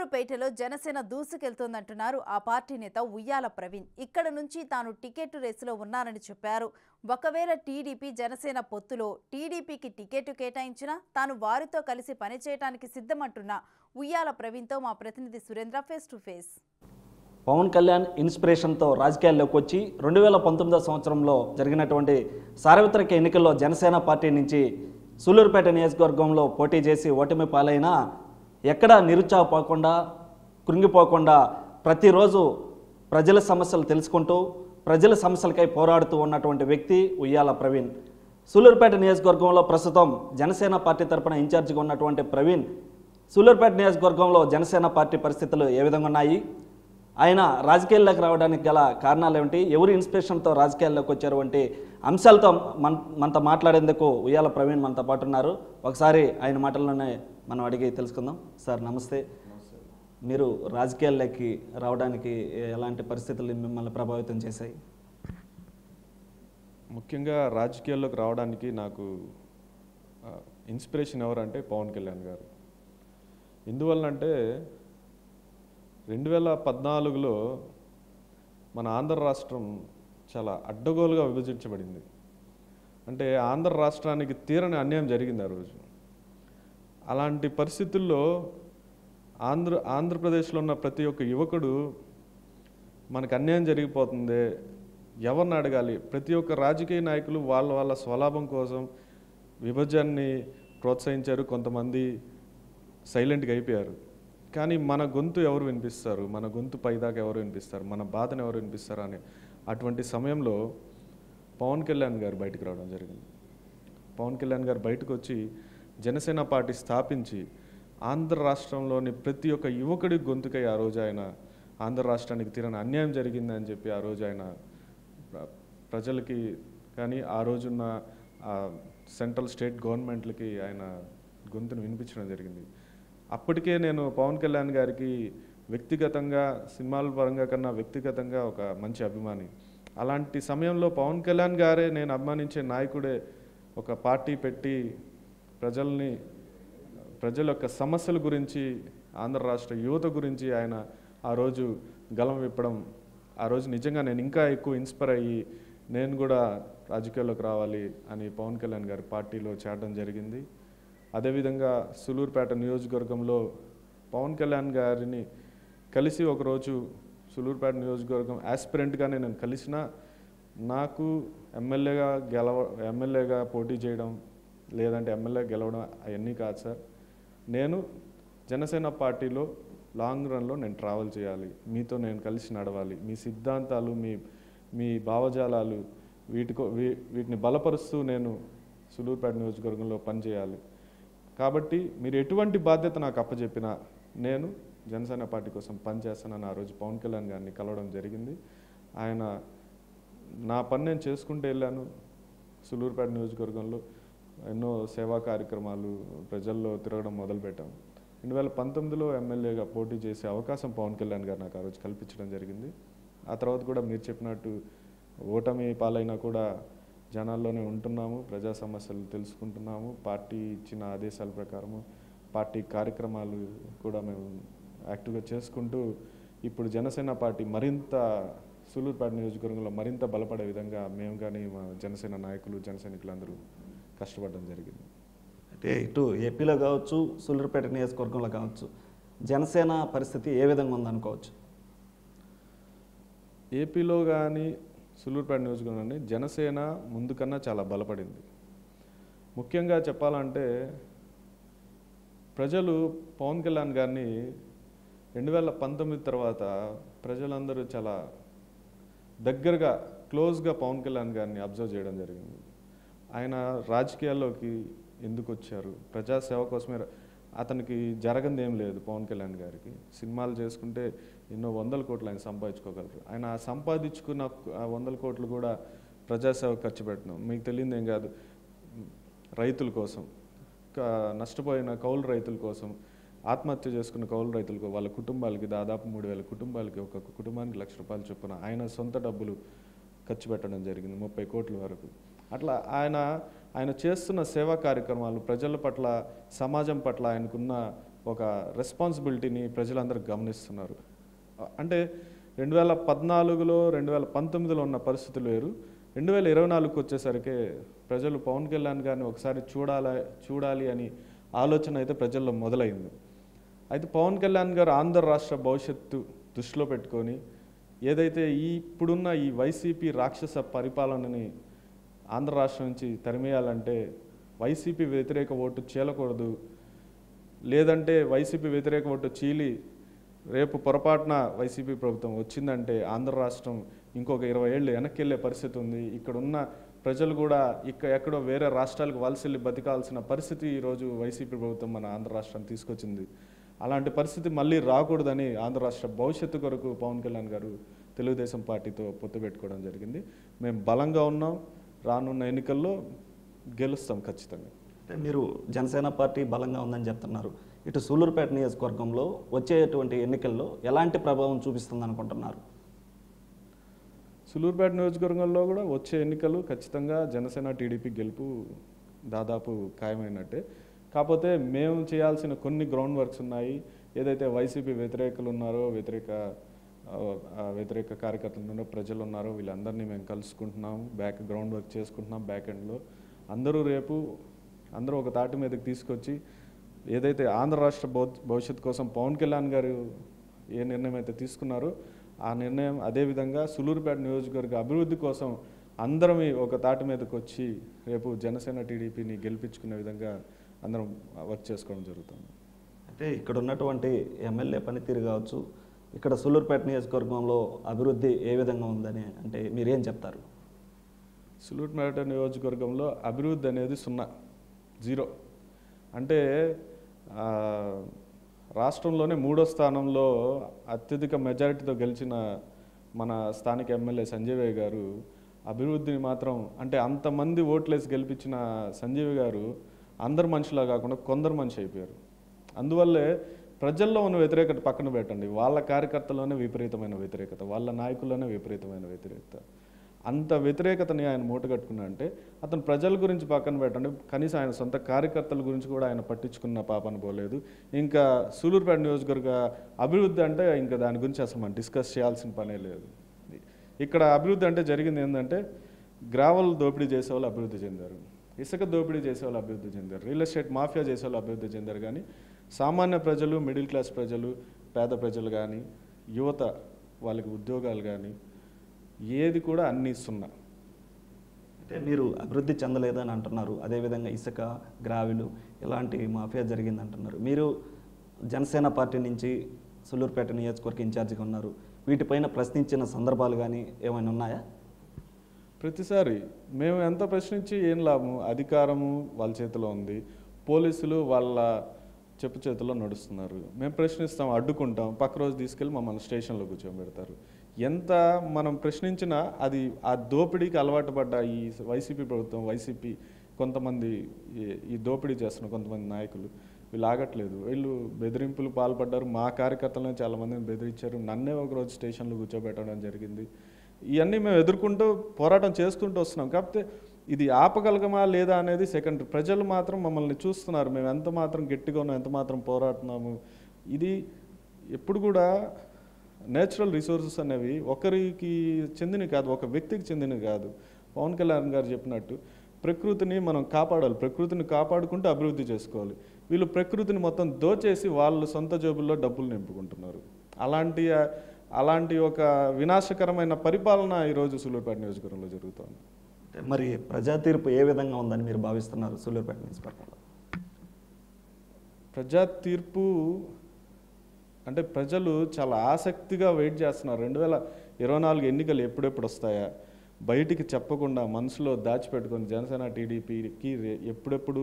సూలూరుపేటలో జనసేన దూసుకెళ్తోందంటున్నారు ఆ పార్టీ నేత ఉయ్యాల ప్రవీణ్. ఇక్కడ నుంచి తాను టికెట్ రేసులో ఉన్నానని చెప్పారు. ఒకవేళ టీడీపీ జనసేన పొత్తులో టీడీపీకి టికెట్ కేటాయించినా తాను వారితో కలిసి పనిచేయడానికి సిద్ధమంటున్న ఉయ్యాల ప్రవీణ్తో మా ప్రతినిధి Surendra face to face. Pavan Kalyan ఇన్స్పిరేషన్తో రాజకీయాల్లోకి వచ్చి 2019 సంవత్సరంలో జరిగినటువంటి సార్వత్రిక ఎన్నికల్లో జనసేన పార్టీ నుంచి సూలూరుపేట నియోజకవర్గంలో పోటీ చేసి ఓటమి పాలైనా ఎక్కడా నిరుత్సాహపోకుండా కృంగిపోకుండా ప్రతిరోజు ప్రజల సమస్యలు తెలుసుకుంటూ ప్రజల సమస్యలకై పోరాడుతూ ఉన్నటువంటి వ్యక్తి ఉయ్యాల ప్రవీణ్. సూలూరుపేట నియోజకవర్గంలో ప్రస్తుతం జనసేన పార్టీ తరపున ఇన్ఛార్జిగా ఉన్నటువంటి ప్రవీణ్ సూలూరుపేట నియోజకవర్గంలో జనసేన పార్టీ పరిస్థితులు ఏ విధంగా ఉన్నాయి, ఆయన రాజకీయాల్లోకి రావడానికి గల కారణాలు ఏమిటి, ఎవరి ఇన్స్పిరేషన్తో రాజకీయాల్లోకి వచ్చారు వంటి అంశాలతో మనతో మాట్లాడేందుకు ఉయ్యాల ప్రవీణ్ మనతో పాటు ఉన్నారు. ఒకసారి ఆయన మాటల్లోనే మనం అడిగి తెలుసుకుందాం. సార్ నమస్తే. మీరు రాజకీయాల్లోకి రావడానికి ఎలాంటి పరిస్థితులు మిమ్మల్ని ప్రభావితం చేశాయి? ముఖ్యంగా రాజకీయాల్లోకి రావడానికి నాకు ఇన్స్పిరేషన్ ఎవరంటే పవన్ కళ్యాణ్ గారు. ఎందువల్లంటే 2014లో మన ఆంధ్ర రాష్ట్రం చాలా అడ్డగోలుగా విభజించబడింది. అంటే ఆంధ్ర రాష్ట్రానికి తీరని అన్యాయం జరిగింది ఆ రోజు. అలాంటి పరిస్థితుల్లో ఆంధ్రప్రదేశ్లో ఉన్న ప్రతి ఒక్క యువకుడు మనకు అన్యాయం జరిగిపోతుంది, ఎవరిని అడగాలి? ప్రతి ఒక్క రాజకీయ నాయకులు వాళ్ళ స్వలాభం కోసం విభజనని ప్రోత్సహించారు, కొంతమంది సైలెంట్గా అయిపోయారు. కానీ మన గొంతు ఎవరు వినిపిస్తారు, మన గొంతు పైదాకా ఎవరు వినిపిస్తారు, మన బాధను ఎవరు వినిపిస్తారు అని అటువంటి సమయంలో పవన్ కళ్యాణ్ గారు బయటకు రావడం జరిగింది. పవన్ కళ్యాణ్ గారు బయటకు వచ్చి జనసేన పార్టీ స్థాపించి ఆంధ్ర రాష్ట్రంలోని ప్రతి ఒక్క యువకుడి గొంతుకై ఆ రోజు ఆయన ఆంధ్ర రాష్ట్రానికి తీరని అన్యాయం జరిగిందని చెప్పి ఆ రోజు ఆయన ప్రజలకి కానీ ఆ రోజున్న సెంట్రల్ స్టేట్ గవర్నమెంట్లకి ఆయన గొంతును వినిపించడం జరిగింది. అప్పటికే నేను పవన్ కళ్యాణ్ గారికి వ్యక్తిగతంగా సినిమాల పరంగా కన్నా వ్యక్తిగతంగా ఒక మంచి అభిమాని. అలాంటి సమయంలో పవన్ కళ్యాణ్ గారే నేను అభిమానించే నాయకుడే ఒక పార్టీ పెట్టి ప్రజల యొక్క సమస్యల గురించి ఆంధ్ర రాష్ట్ర యువత గురించి ఆయన ఆ రోజు గలం విప్పడం, ఆ రోజు నిజంగా నేను ఇంకా ఎక్కువ ఇన్స్పైర్ అయ్యి నేను కూడా రాజకీయాల్లోకి రావాలి అని పవన్ కళ్యాణ్ గారి పార్టీలో చేరడం జరిగింది. అదేవిధంగా సూలూరుపేట నియోజకవర్గంలో పవన్ కళ్యాణ్ గారిని కలిసి ఒకరోజు సూలూరుపేట నియోజకవర్గం యాస్పిరెంట్గానే నేను కలిసిన, నాకు ఎమ్మెల్యేగా పోటీ చేయడం లేదంటే ఎమ్మెల్యే గెలవడం అవన్నీ కాదు సార్. నేను జనసేన పార్టీలో లాంగ్ రన్లో నేను ట్రావెల్ చేయాలి, మీతో నేను కలిసి నడవాలి, మీ సిద్ధాంతాలు మీ భావజాలాలు వీటిని బలపరుస్తూ నేను సూలూరుపేట నియోజకవర్గంలో పనిచేయాలి. కాబట్టి మీరు ఎటువంటి బాధ్యత నాకు అప్పచెప్పినా నేను జనసేన పార్టీ కోసం పనిచేస్తానని ఆ రోజు పవన్ కళ్యాణ్ గారిని కలవడం జరిగింది. ఆయన నా పని నేను చేసుకుంటూ వెళ్ళాను. సూలూరుపేట నియోజకవర్గంలో ఎన్నో సేవా కార్యక్రమాలు ప్రజల్లో తిరగడం మొదలుపెట్టాము. 2019లో ఎమ్మెల్యేగా పోటీ చేసే అవకాశం పవన్ కళ్యాణ్ గారు నాకు ఆ రోజు కల్పించడం జరిగింది. ఆ తర్వాత కూడా మీరు చెప్పినట్టు ఓటమి పాలైనా కూడా జనాల్లోనే ఉంటున్నాము, ప్రజా సమస్యలు తెలుసుకుంటున్నాము, పార్టీ ఇచ్చిన ఆదేశాల ప్రకారము పార్టీ కార్యక్రమాలు కూడా మేము యాక్టివ్గా చేసుకుంటూ ఇప్పుడు జనసేన పార్టీ మరింత సూలూరుపేట నియోజకవర్గంలో మరింత బలపడే విధంగా మేము కానీ మా జనసేన నాయకులు జనసైనికులందరూ కష్టపడడం జరిగింది. అంటే ఇటు ఏపీలో కావచ్చు, సూలూరుపేట నియోజకవర్గంలో కావచ్చు, జనసేన పరిస్థితి ఏ విధంగా ఉందనుకోవచ్చు? ఏపీలో కానీ సూలూరుపేట నియోజకవర్గంలోని జనసేన ముందు కన్నా చాలా బలపడింది. ముఖ్యంగా చెప్పాలంటే ప్రజలు పవన్ కళ్యాణ్ గారిని 2019 తర్వాత ప్రజలందరూ చాలా దగ్గరగా క్లోజ్గా పవన్ కళ్యాణ్ గారిని అబ్జర్వ్ చేయడం జరిగింది. ఆయన రాజకీయాల్లోకి ఎందుకు వచ్చారు, ప్రజాసేవ కోసమే. అతనికి జరగంది ఏం లేదు. పవన్ కళ్యాణ్ గారికి సినిమాలు చేసుకుంటే ఎన్నో 100 కోట్లు ఆయన సంపాదించుకోగలరు. ఆయన సంపాదించుకున్న 100 కోట్లు కూడా ప్రజాసేవ ఖర్చు పెట్టడం మీకు తెలియదు ఏం కాదు. రైతుల కోసం, నష్టపోయిన కౌలు రైతుల కోసం, ఆత్మహత్య చేసుకున్న కౌలు రైతులకు వాళ్ళ కుటుంబాలకి దాదాపు 3000 కుటుంబాలకి ఒక్కొక్క కుటుంబానికి ₹1,00,000 చొప్పున ఆయన సొంత డబ్బులు ఖర్చు పెట్టడం జరిగింది, 30 కోట్ల వరకు. అట్లా ఆయన చేస్తున్న సేవా కార్యక్రమాలు ప్రజల పట్ల, సమాజం పట్ల ఆయనకున్న ఒక రెస్పాన్సిబిలిటీని ప్రజలందరూ గమనిస్తున్నారు. అంటే 2014లో 2019లో ఉన్న పరిస్థితులు వేరు. 2024కి వచ్చేసరికి ప్రజలు పవన్ కళ్యాణ్ గారిని ఒకసారి చూడాలి అని ఆలోచన అయితే ప్రజల్లో మొదలైంది. అయితే పవన్ కళ్యాణ్ గారు ఆంధ్ర రాష్ట్ర భవిష్యత్తు దృష్టిలో పెట్టుకొని ఏదైతే ఇప్పుడున్న ఈ వైసీపీ రాక్షస పరిపాలనని ఆంధ్ర రాష్ట్రం నుంచి తరిమేయాలంటే వైసీపీ వ్యతిరేక ఓటు చీలకూడదు, లేదంటే వైసీపీ వ్యతిరేక ఓటు చీలి రేపు పొరపాటున వైసీపీ ప్రభుత్వం వచ్చిందంటే ఆంధ్ర రాష్ట్రం ఇంకొక 20 ఏళ్ళు వెనక్కి వెళ్ళే పరిస్థితి ఉంది. ఇక్కడ ఉన్న ప్రజలు కూడా ఎక్కడో వేరే రాష్ట్రాలకు వలస వెళ్ళి బతికాల్సిన పరిస్థితి ఈరోజు వైసీపీ ప్రభుత్వం మన ఆంధ్ర రాష్ట్రాన్ని తీసుకొచ్చింది. అలాంటి పరిస్థితి మళ్ళీ రాకూడదని ఆంధ్ర రాష్ట్ర భవిష్యత్తు కొరకు పవన్ కళ్యాణ్ గారు తెలుగుదేశం పార్టీతో పొత్తు పెట్టుకోవడం జరిగింది. మేము బలంగా ఉన్నాం, రానున్న ఎన్నికల్లో గెలుస్తాం ఖచ్చితంగా. అంటే మీరు జనసేన పార్టీ బలంగా ఉందని చెప్తున్నారు. ఇటు సూలూరుపేట నియోజకవర్గంలో వచ్చేటువంటి ఎన్నికల్లో ఎలాంటి ప్రభావం చూపిస్తుంది అనుకుంటున్నారు? సూలూరుపేట నియోజకవర్గంలో కూడా వచ్చే ఎన్నికలు ఖచ్చితంగా జనసేన టీడీపీ గెలుపు దాదాపు ఖాయమైనట్టే. కాకపోతే మేము చేయాల్సిన కొన్ని గ్రౌండ్ వర్క్స్ ఉన్నాయి. ఏదైతే వైసీపీ వ్యతిరేకులు ఉన్నారో, వ్యతిరేక కార్యకర్తలు ఉన్నారో, ప్రజలు ఉన్నారో, వీళ్ళందరినీ మేము కలుసుకుంటున్నాం, గ్రౌండ్ వర్క్ చేసుకుంటున్నాం. బ్యాక్ ఎండ్లో అందరూ ఒక తాటి మీదకి తీసుకొచ్చి ఏదైతే ఆంధ్ర రాష్ట్ర భవిష్యత్తు కోసం పవన్ కళ్యాణ్ గారు ఏ నిర్ణయం అయితే తీసుకున్నారో ఆ నిర్ణయం అదేవిధంగా సూలూరుపేట నియోజకవర్గ అభివృద్ధి కోసం అందరం ఒక తాటి మీదకి వచ్చి రేపు జనసేన టీడీపీని గెలిపించుకునే విధంగా అందరం వర్క్ చేసుకోవడం జరుగుతుంది. అంటే ఇక్కడ ఉన్నటువంటి ఎమ్మెల్యే పనితీరు కావచ్చు, ఇక్కడ సూలూరుపేట నియోజకవర్గంలో అభివృద్ధి ఏ విధంగా ఉందని అంటే మీరేం చెప్తారు? సూలూరుపేట నియోజకవర్గంలో అభివృద్ధి అనేది 0 అంటే రాష్ట్రంలోనే 3వ స్థానంలో అత్యధిక మెజారిటీతో గెలిచిన మన స్థానిక ఎమ్మెల్యే సంజయ్ గారు అభివృద్ధిని మాత్రం అంటే అంతమంది ఓట్లేసి గెలిపించిన సంజయ్ గారు అందరు మనుషులా కాకుండా కొందరు మనిషి అయిపోయారు. అందువల్లే ప్రజల్లో ఉన్న వ్యతిరేకత పక్కన పెట్టండి, వాళ్ళ కార్యకర్తలోనే విపరీతమైన వ్యతిరేకత, వాళ్ళ నాయకుల్లోనే విపరీతమైన వ్యతిరేకత. అంత వ్యతిరేకతని ఆయన మూటగట్టుకున్నా అంటే అతను ప్రజల గురించి పక్కన పెట్టండి, కనీసం ఆయన సొంత కార్యకర్తల గురించి కూడా ఆయన పట్టించుకున్న పాపన పోలేదు. ఇంకా సూలూరుపేట నియోజకవర్గ అభివృద్ధి అంటే ఇంకా దాని గురించి అసలు మనం డిస్కస్ చేయాల్సిన పనే లేదు. ఇక్కడ అభివృద్ధి అంటే జరిగింది ఏంటంటే గ్రావెల్ దోపిడీ చేసేవాళ్ళు అభివృద్ధి చెందారు, ఇసుక దోపిడీ చేసేవాళ్ళు అభివృద్ధి చెందారు, రియల్ ఎస్టేట్ మాఫియా చేసేవాళ్ళు అభివృద్ధి చెందారు. కానీ సామాన్య ప్రజలు, మిడిల్ క్లాస్ ప్రజలు, పేద ప్రజలు కానీ, యువత వాళ్ళకి ఉద్యోగాలు కానీ ఏది కూడా అన్నీ 0. అంటే మీరు అభివృద్ధి చెందలేదని అంటున్నారు, అదేవిధంగా ఇసుక, గ్రావిలు ఇలాంటి మాఫియా జరిగింది అంటున్నారు. మీరు జనసేన పార్టీ నుంచి సూలూరుపేట నియోజకవర్గ ఇన్ఛార్జిగా ఉన్నారు, వీటిపైన ప్రశ్నించిన సందర్భాలు కానీ ఏమైనా ఉన్నాయా? ప్రతిసారి మేము ఎంత ప్రశ్నించి ఏం లాభం, అధికారము వాళ్ళ చేతిలో ఉంది, పోలీసులు వాళ్ళ చెప్పు చేతిలో నడుస్తున్నారు. మేము ప్రశ్నిస్తాం, అడ్డుకుంటాం, పక్క రోజు తీసుకెళ్ళి మమ్మల్ని స్టేషన్లో కూర్చోబెడతారు. ఎంత మనం ప్రశ్నించినా అది ఆ దోపిడీకి అలవాటు పడ్డ ఈ వైసీపీ ప్రభుత్వం, వైసీపీ కొంతమంది ఈ దోపిడీ చేస్తున్న కొంతమంది నాయకులు వీళ్ళు ఆగట్లేదు. వీళ్ళు బెదిరింపులు పాల్పడ్డారు, మా కార్యకర్తలను చాలామందిని బెదిరించారు, నన్నే ఒకరోజు స్టేషన్లో కూర్చోబెట్టడం జరిగింది. ఇవన్నీ మేము ఎదుర్కొంటూ పోరాటం చేసుకుంటూ వస్తున్నాం. కాకపోతే ఇది ఆపగలగమా లేదా అనేది సెకండరీ. ప్రజలు మాత్రం మమ్మల్ని చూస్తున్నారు, మేము ఎంత మాత్రం గట్టిగా ఉన్నాం, ఎంత మాత్రం పోరాడుతున్నాము. ఇది ఎప్పుడు కూడా నేచురల్ రిసోర్సెస్ అనేవి ఒకరికి చెందినవి కాదు, ఒక వ్యక్తికి చెందినవి కాదు. పవన్ కళ్యాణ్ గారు చెప్పినట్టు ప్రకృతిని మనం కాపాడాలి, ప్రకృతిని కాపాడుకుంటూ అభివృద్ధి చేసుకోవాలి. వీళ్ళు ప్రకృతిని మొత్తం దోచేసి వాళ్ళ సొంత జేబుల్లో డబ్బులు నింపుకుంటున్నారు. అలాంటి ఒక వినాశకరమైన పరిపాలన ఈరోజు సూలూరుపేట నియోజకవర్గంలో జరుగుతుంది. మరి ప్రజా తీర్పు ఏ విధంగా ఉందని మీరు భావిస్తున్నారు సూలూరుపేట నియోజకవర్గంలో? ప్రజా తీర్పు అంటే ప్రజలు చాలా ఆసక్తిగా వెయిట్ చేస్తున్నారు. 2024 ఎన్నికలు ఎప్పుడెప్పుడు వస్తాయా, బయటికి చెప్పకుండా మనసులో దాచిపెట్టుకొని జనసేన టీడీపీకి ఎప్పుడెప్పుడు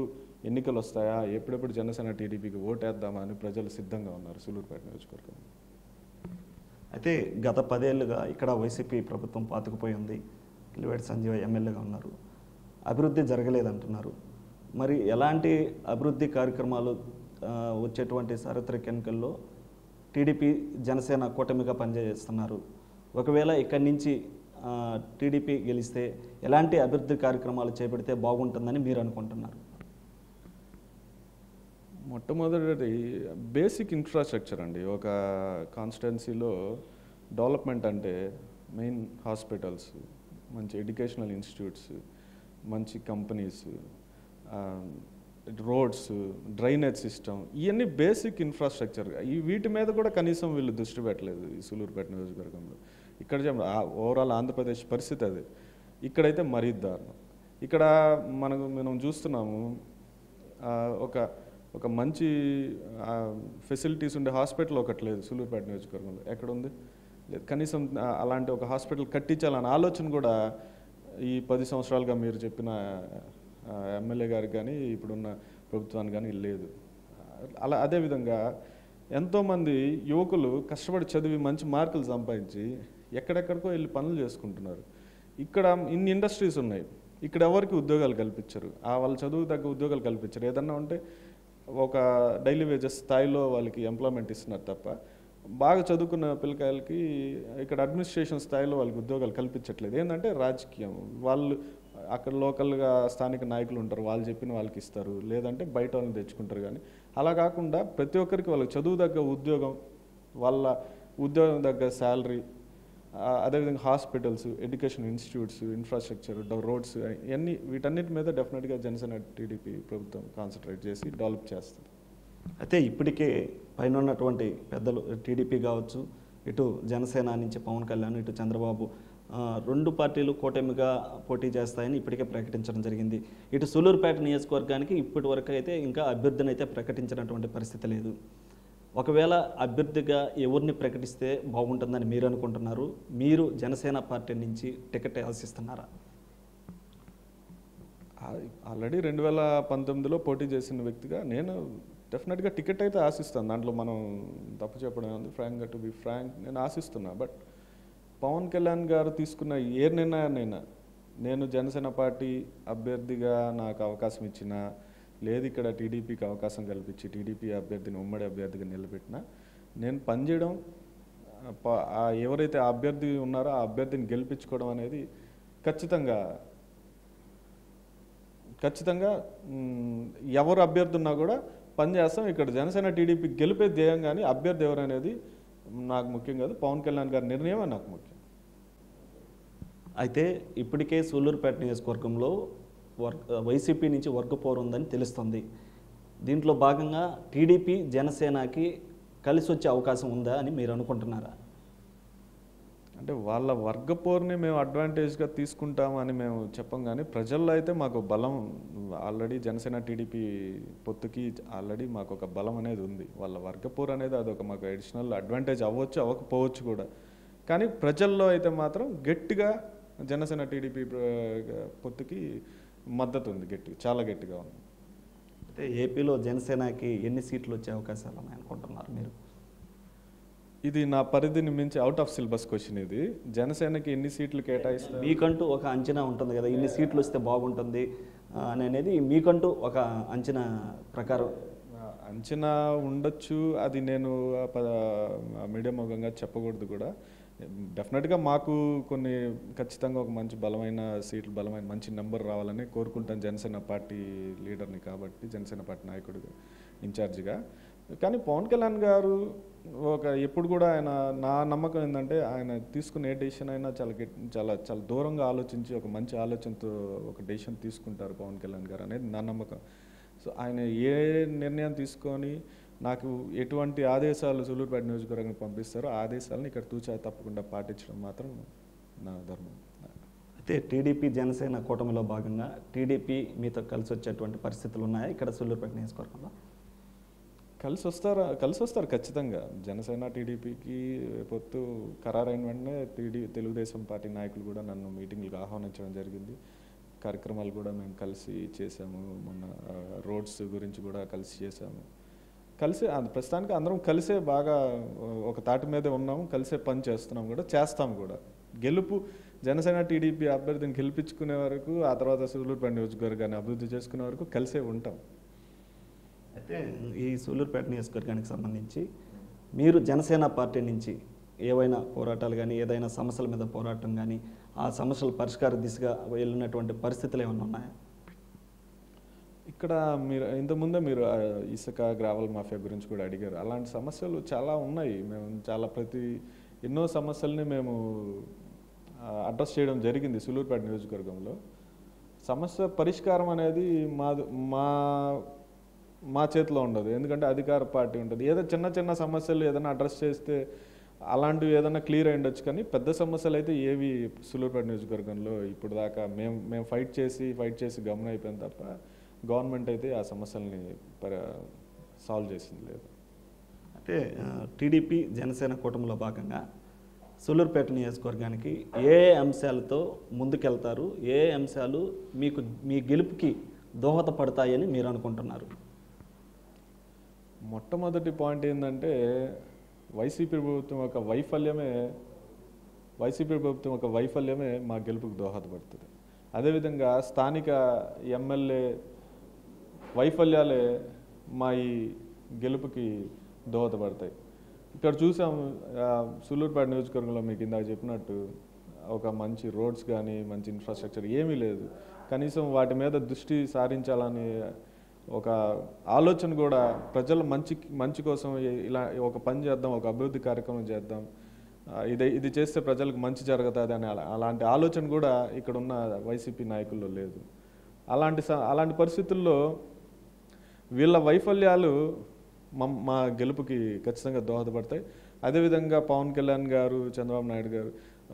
ఎన్నికలు వస్తాయా, ఎప్పుడెప్పుడు జనసేన టీడీపీకి ఓటేద్దామా అని ప్రజలు సిద్ధంగా ఉన్నారు సూలూరుపేట నియోజకవర్గం. అయితే గత 10 ఏళ్ళుగా ఇక్కడ వైసీపీ ప్రభుత్వం పాతుకుపోయి ఉంది, కిలివేటి సంజీవ ఎమ్మెల్యేగా ఉన్నారు, అభివృద్ధి జరగలేదంటున్నారు. మరి ఎలాంటి అభివృద్ధి కార్యక్రమాలు వచ్చేటువంటి సార్వత్రిక ఎన్నికల్లో టీడీపీ జనసేన కూటమిగా పనిచేస్తున్నారు? ఒకవేళ ఇక్కడి నుంచి టీడీపీ గెలిస్తే ఎలాంటి అభివృద్ధి కార్యక్రమాలు చేపడితే బాగుంటుందని మీరు అనుకుంటున్నారు? మొట్టమొదటి బేసిక్ ఇన్ఫ్రాస్ట్రక్చర్ అండి. ఒక కాన్స్టిట్యున్సీలో డెవలప్మెంట్ అంటే మెయిన్ హాస్పిటల్స్, మంచి ఎడ్యుకేషనల్ ఇన్స్టిట్యూట్స్, మంచి కంపెనీస్, రోడ్స్, డ్రైనేజ్ సిస్టమ్, ఇవన్నీ బేసిక్ ఇన్ఫ్రాస్ట్రక్చర్. వీటి మీద కూడా కనీసం వీళ్ళు దృష్టి పెట్టలేదు ఈ సూలూరుపేట నియోజకవర్గంలో. ఇక్కడ ఓవరాల్ ఆంధ్రప్రదేశ్ పరిస్థితి అది. ఇక్కడైతే మరీ దారుణం. ఇక్కడ మనం చూస్తున్నాము, ఒక మంచి ఫెసిలిటీస్ ఉండే హాస్పిటల్ ఒకటి లేదు సూలూరుపేట నియోజకవర్గంలో. ఎక్కడ ఉంది? లేదు. కనీసం అలాంటి ఒక హాస్పిటల్ కట్టించాలన్న ఆలోచన కూడా ఈ 10 సంవత్సరాలుగా మీరు చెప్పిన ఎమ్మెల్యే గారికి కానీ ఇప్పుడున్న ప్రభుత్వానికి కానీ లేదు. అదేవిధంగా ఎంతోమంది యువకులు కష్టపడి చదివి మంచి మార్కులు సంపాదించి ఎక్కడెక్కడికో వెళ్ళి పనులు చేసుకుంటున్నారు. ఇక్కడ ఇన్ని ఇండస్ట్రీస్ ఉన్నాయి, ఇక్కడ ఎవరికి ఉద్యోగాలు కల్పించరు. వాళ్ళ చదువు తగ్గ ఉద్యోగాలు కల్పించరు. ఏదన్నా ఉంటే ఒక డైలీ వేజెస్ స్థాయిలో వాళ్ళకి ఎంప్లాయ్మెంట్ ఇస్తున్నారు తప్ప బాగా చదువుకున్న పిల్లకాయలకి ఇక్కడ అడ్మినిస్ట్రేషన్ స్థాయిలో వాళ్ళకి ఉద్యోగాలు కల్పించట్లేదు. ఏంటంటే రాజకీయం. వాళ్ళు అక్కడ లోకల్గా స్థానిక నాయకులు ఉంటారు, వాళ్ళు చెప్పిన వాళ్ళకి ఇస్తారు, లేదంటే బయట వాళ్ళని తెచ్చుకుంటారు. కానీ అలా కాకుండా ప్రతి ఒక్కరికి వాళ్ళకి చదువు తగ్గ ఉద్యోగం, వాళ్ళ ఉద్యోగం తగ్గ శాలరీ, అదేవిధంగా hospitals, education institutes, infrastructure, roads, వీటన్నిటి మీద డెఫినెట్గా జనసేన టీడీపీ ప్రభుత్వం కాన్సన్ట్రేట్ చేసి డెవలప్ చేస్తుంది. అయితే ఇప్పటికే పైన ఉన్నటువంటి పెద్దలు టీడీపీ కావచ్చు, ఇటు జనసేన నుంచి పవన్ కళ్యాణ్, ఇటు చంద్రబాబు 2 పార్టీలు కూటమిగా పోటీ చేస్తాయని ఇప్పటికే ప్రకటించడం జరిగింది. ఇటు సూలూరుపేట నియోజకవర్గానికి ఇప్పటి వరకు అయితే ఇంకా అభ్యర్థిని అయితే ప్రకటించినటువంటి పరిస్థితి లేదు. ఒకవేళ అభ్యర్థిగా ఎవరిని ప్రకటిస్తే బాగుంటుందని మీరు అనుకుంటున్నారు? మీరు జనసేన పార్టీ నుంచి టికెట్ ఆశిస్తున్నారా? ఆల్రెడీ 2019లో పోటీ చేసిన వ్యక్తిగా నేను డెఫినెట్గా టికెట్ అయితే ఆశిస్తాను. దాంట్లో మనం తప్పు చెప్పడం ఉంది. ఫ్రాంక్గా టు బి ఫ్రాంక్ నేను ఆశిస్తున్నా. బట్ పవన్ కళ్యాణ్ గారు తీసుకున్న ఏ నిర్ణయాన్నైనా నేను జనసేన పార్టీ అభ్యర్థిగా నాకు అవకాశం ఇచ్చినా, లేదు ఇక్కడ టీడీపీకి అవకాశం కల్పించి టీడీపీ అభ్యర్థిని ఉమ్మడి అభ్యర్థిగా నిలబెట్టినా నేను పనిచేయడం, ఎవరైతే ఆ అభ్యర్థి ఉన్నారో ఆ అభ్యర్థిని గెలిపించుకోవడం అనేది ఖచ్చితంగా ఎవరు అభ్యర్థి ఉన్నా కూడా పనిచేస్తాం. ఇక్కడ జనసేన టీడీపీ గెలిపే ధ్యేయం, కానీ అభ్యర్థి ఎవరనేది నాకు ముఖ్యం కాదు. పవన్ కళ్యాణ్ గారి నిర్ణయమే నాకు ముఖ్యం. అయితే ఇప్పటికే సూలూరుపేట నియోజకవర్గంలో వైసీపీ నుంచి వర్గపోరు ఉందని తెలుస్తుంది. దీంట్లో భాగంగా టీడీపీ జనసేనకి కలిసి వచ్చే అవకాశం ఉందా అని మీరు అనుకుంటున్నారా? అంటే వాళ్ళ వర్గపోరుని మేము అడ్వాంటేజ్గా తీసుకుంటామని మేము చెప్పం, కానీ ప్రజల్లో అయితే మాకు బలం ఆల్రెడీ జనసేన టీడీపీ పొత్తుకి ఆల్రెడీ మాకు ఒక బలం అనేది ఉంది. వాళ్ళ వర్గపోరు అనేది అదొక మాకు అడిషనల్ అడ్వాంటేజ్ అవ్వచ్చు, అవ్వకపోవచ్చు కూడా. కానీ ప్రజల్లో అయితే మాత్రం గట్టిగా జనసేన టీడీపీ పొత్తుకి మద్దతు ఉంది, చాలా గట్టిగా ఉంది. అయితే ఏపీలో జనసేనకి ఎన్ని సీట్లు వచ్చే అవకాశాలు ఉన్నాయి అనుకుంటున్నారు మీరు? ఇది నా పరిధిని మించి అవుట్ ఆఫ్ సిలబస్ క్వశ్చన్. ఇది జనసేనకి ఎన్ని సీట్లు కేటాయిస్తారు మీకంటూ ఒక అంచనా ఉంటుంది కదా, ఇన్ని సీట్లు వస్తే బాగుంటుంది అనేది మీకంటూ ఒక అంచనా ప్రకారం? అంచనా ఉండొచ్చు, అది నేను మీడియా ముఖంగా చెప్పకూడదు కూడా. డెఫినెట్గా మాకు కొన్ని ఖచ్చితంగా ఒక మంచి బలమైన సీట్లు, బలమైన మంచి నెంబర్ రావాలని కోరుకుంటాను జనసేన పార్టీ లీడర్ని కాబట్టి, జనసేన పార్టీ నాయకుడిగా, ఇన్ఛార్జిగా. కానీ పవన్ కళ్యాణ్ గారు ఎప్పుడు కూడా ఆయన, నా నమ్మకం ఏంటంటే ఆయన తీసుకునే ఏ డెసిషన్ అయినా చాలా దూరంగా ఆలోచించి ఒక మంచి ఆలోచనతో ఒక డెసిషన్ తీసుకుంటారు పవన్ కళ్యాణ్ గారు అనేది నా నమ్మకం. సో ఆయన ఏ నిర్ణయం తీసుకొని నాకు ఎటువంటి ఆదేశాలు సూలూరుపేట నియోజకవర్గానికి పంపిస్తారో ఆ ఆదేశాలను ఇక్కడ తూచా తప్పకుండా పాటించడం మాత్రం నా ధర్మం. అయితే టీడీపీ జనసేన కూటమిలో భాగంగా టీడీపీ మీతో కలిసి వచ్చేటువంటి పరిస్థితులు ఉన్నాయా ఇక్కడ సూలూరుపేట నియోజకవర్గంలో? కలిసి వస్తారు ఖచ్చితంగా. జనసేన టీడీపీకి పొత్తు ఖరారైన వెంటనే తెలుగుదేశం పార్టీ నాయకులు కూడా నన్ను మీటింగ్లకు ఆహ్వానించడం జరిగింది. కార్యక్రమాలు కూడా మేము కలిసి చేసాము. మొన్న రోడ్స్ గురించి కూడా కలిసి చేసాము. ప్రస్తుతానికి అందరం కలిసే బాగా ఒక తాటి మీదే ఉన్నాము, కలిసే పని చేస్తున్నాము కూడా, చేస్తాము కూడా. గెలుపు జనసేన టీడీపీ అభ్యర్థిని గెలిపించుకునే వరకు, ఆ తర్వాత సూలూరుపేట నియోజకవర్గాన్ని అభివృద్ధి చేసుకునే వరకు కలిసే ఉంటాం. అయితే ఈ సూలూరుపేట నియోజకవర్గానికి సంబంధించి మీరు జనసేన పార్టీ నుంచి ఏవైనా పోరాటాలు కానీ, ఏదైనా సమస్యల మీద పోరాటం కానీ, ఆ సమస్యల పరిష్కార దిశగా వెళ్ళినటువంటి పరిస్థితులు ఏమైనా ఉన్నాయా? ఇక్కడ మీరు ఇంతకుముందే మీరు ఇసుక గ్రావెల్ మాఫియా గురించి కూడా అడిగారు. అలాంటి సమస్యలు చాలా ఉన్నాయి. మేము ఎన్నో సమస్యల్ని మేము అడ్రస్ చేయడం జరిగింది సూలూరుపేట నియోజకవర్గంలో. సమస్య పరిష్కారం అనేది మా మా చేతిలో ఉండదు, ఎందుకంటే అధికార పార్టీ ఉంటుంది. ఏదో చిన్న చిన్న సమస్యలు ఏదైనా అడ్రస్ చేస్తే అలాంటివి ఏదైనా క్లియర్ అయి ఉండొచ్చు, కానీ పెద్ద సమస్యలు అయితే ఏవి సూలూరుపేట నియోజకవర్గంలో ఇప్పుడు దాకా మేము ఫైట్ చేసి గమనం అయిపోయింది తప్ప గవర్నమెంట్ అయితే ఆ సమస్యల్ని సాల్వ్ చేసింది లేదు. అంటే టీడీపీ జనసేన కూటమిలో భాగంగా సూలూరుపేట నియోజకవర్గానికి ఏ అంశాలతో ముందుకెళ్తారు, ఏ అంశాలు మీ గెలుపుకి దోహదపడతాయని మీరు అనుకుంటున్నారు? మొట్టమొదటి పాయింట్ ఏంటంటే వైసీపీ ప్రభుత్వం ఒక వైఫల్యమే మా గెలుపుకు దోహదపడుతుంది. అదేవిధంగా స్థానిక ఎమ్మెల్యే వైఫల్యాలే మా ఈ గెలుపుకి దోహదపడతాయి. ఇక్కడ చూసాం సూలూరుపేట నియోజకవర్గంలో మీకు ఇందాక చెప్పినట్టు ఒక మంచి రోడ్స్ కానీ మంచి ఇన్ఫ్రాస్ట్రక్చర్ ఏమీ లేదు. కనీసం వాటి మీద దృష్టి సారించాలని ఒక ఆలోచన కూడా ప్రజల మంచి కోసం ఇలా ఒక పని చేద్దాం, ఒక అభివృద్ధి కార్యక్రమం చేద్దాం, ఇది చేస్తే ప్రజలకు మంచి జరుగుతుంది అని అలాంటి ఆలోచన కూడా ఇక్కడ ఉన్న వైసీపీ నాయకుల్లో లేదు. అలాంటి పరిస్థితుల్లో వీళ్ళ వైఫల్యాలు మా గెలుపుకి ఖచ్చితంగా దోహదపడతాయి. అదేవిధంగా పవన్ కళ్యాణ్ గారు, చంద్రబాబు నాయుడు గారు,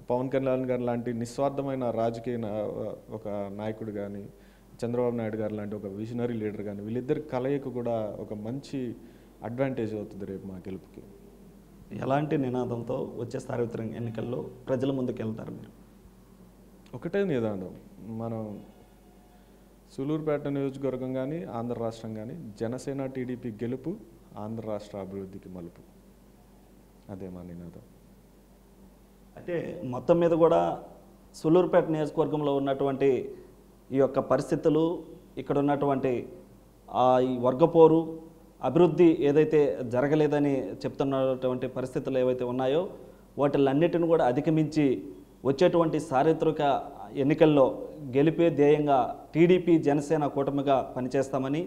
పవన్ కళ్యాణ్ గారు లాంటి నిస్వార్థమైన రాజకీయ ఒక నాయకుడు కానీ, చంద్రబాబు నాయుడు గారు లాంటి ఒక విజనరీ లీడర్ కానీ, వీళ్ళిద్దరి కలయిక కూడా ఒక మంచి అడ్వాంటేజ్ అవుతుంది రేపు మా గెలుపుకి. ఎలాంటి నినాదంతో వచ్చే సార్వత్రిక ఎన్నికల్లో ప్రజల ముందుకు వెళ్తారు మీరు? ఒకటే నినాదం, మనం సూలూరుపేట నియోజకవర్గం కానీ ఆంధ్ర రాష్ట్రం కానీ జనసేన టీడీపీ గెలుపు, ఆంధ్ర రాష్ట్ర అభివృద్ధికి మలుపు, అదే మా నినాదం. అంటే మొత్తం మీద కూడా సూలూరుపేట నియోజకవర్గంలో ఉన్నటువంటి ఈ యొక్క పరిస్థితులు, ఇక్కడ ఉన్నటువంటి ఈ వర్గపోరు, అభివృద్ధి ఏదైతే జరగలేదని చెప్తున్నటువంటి పరిస్థితులు ఏవైతే ఉన్నాయో వాటిలన్నిటిని కూడా అధిగమించి వచ్చేటువంటి చారిత్రక ఎన్నికల్లో గెలిపే ధ్యేయంగా టీడీపీ జనసేన కూటమిగా పనిచేస్తామని,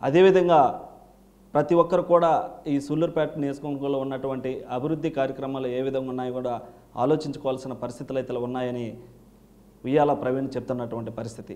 అదేవిధంగా ప్రతి ఒక్కరు కూడా ఈ సూలూరుపేట నియోజకవర్గంలో ఉన్నటువంటి అభివృద్ధి కార్యక్రమాలు ఏ విధంగా ఉన్నాయో కూడా ఆలోచించుకోవాల్సిన పరిస్థితులు అయితే ఉన్నాయని ఉయ్యాల ప్రవీణ్ చెప్తున్నటువంటి పరిస్థితి.